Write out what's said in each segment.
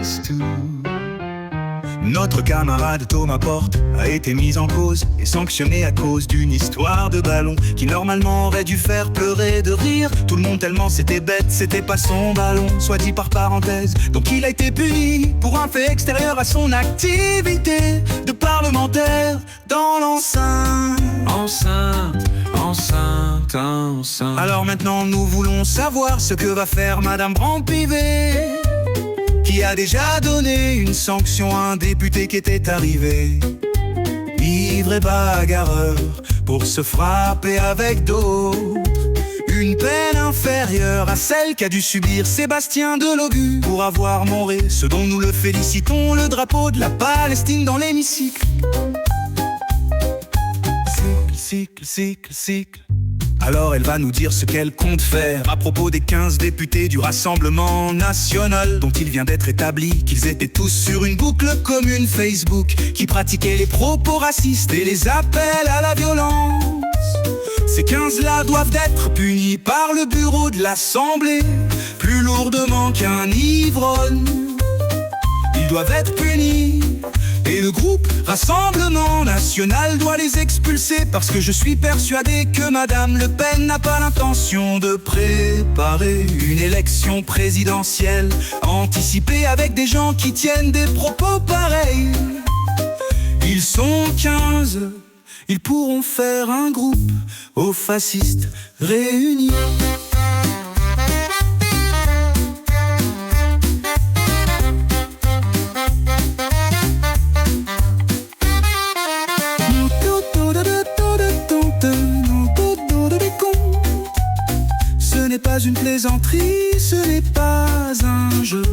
raciste. Notre camarade Thomas Porte a été mis en cause et sanctionné à cause d'une histoire de ballon qui normalement aurait dû faire pleurer de rire tout le monde tellement c'était bête, c'était pas son ballon, soit dit par parenthèse. Donc il a été puni pour un fait extérieur à son activité de parlementaire dans l'enceinte. Enceinte. Alors maintenant nous voulons savoir ce que va faire Madame Brand-Pivet, qui a déjà donné une sanction à un député qui était arrivé ivre et bagarreur pour se frapper avec d'autres. Une peine inférieure à celle qu'a dû subir Sébastien Delogu pour avoir montré, ce dont nous le félicitons, le drapeau de la Palestine dans l'hémicycle. Cycle. Alors elle va nous dire ce qu'elle compte faire à propos des 15 députés du Rassemblement National dont il vient d'être établi qu'ils étaient tous sur une boucle commune Facebook qui pratiquait les propos racistes et les appels à la violence. Ces 15-là doivent être punis par le bureau de l'Assemblée plus lourdement qu'un ivrogne. Ils doivent être punis. Et le groupe Rassemblement National doit les expulser parce que je suis persuadé que Madame Le Pen n'a pas l'intention de préparer une élection présidentielle anticipée avec des gens qui tiennent des propos pareils. Ils sont 15, ils pourront faire un groupe aux fascistes réunis. Ce n'est pas une plaisanterie, ce n'est pas un jeu.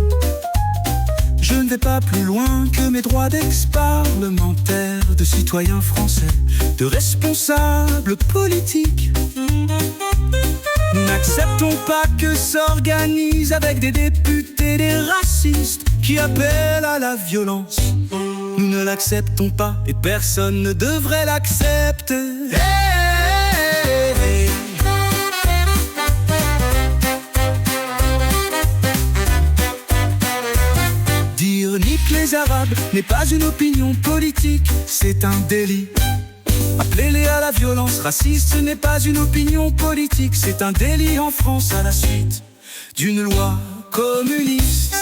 Je ne vais pas plus loin que mes droits d'ex-parlementaire, de citoyen français, de responsable politique. N'acceptons pas que s'organisent avec des députés des racistes qui appellent à la violence. Nous ne l'acceptons pas et personne ne devrait l'accepter. Dire nique les Arabes n'est pas une opinion politique, c'est un délit. Appeler à la violence raciste, ce n'est pas une opinion politique, c'est un délit en France à la suite d'une loi communiste.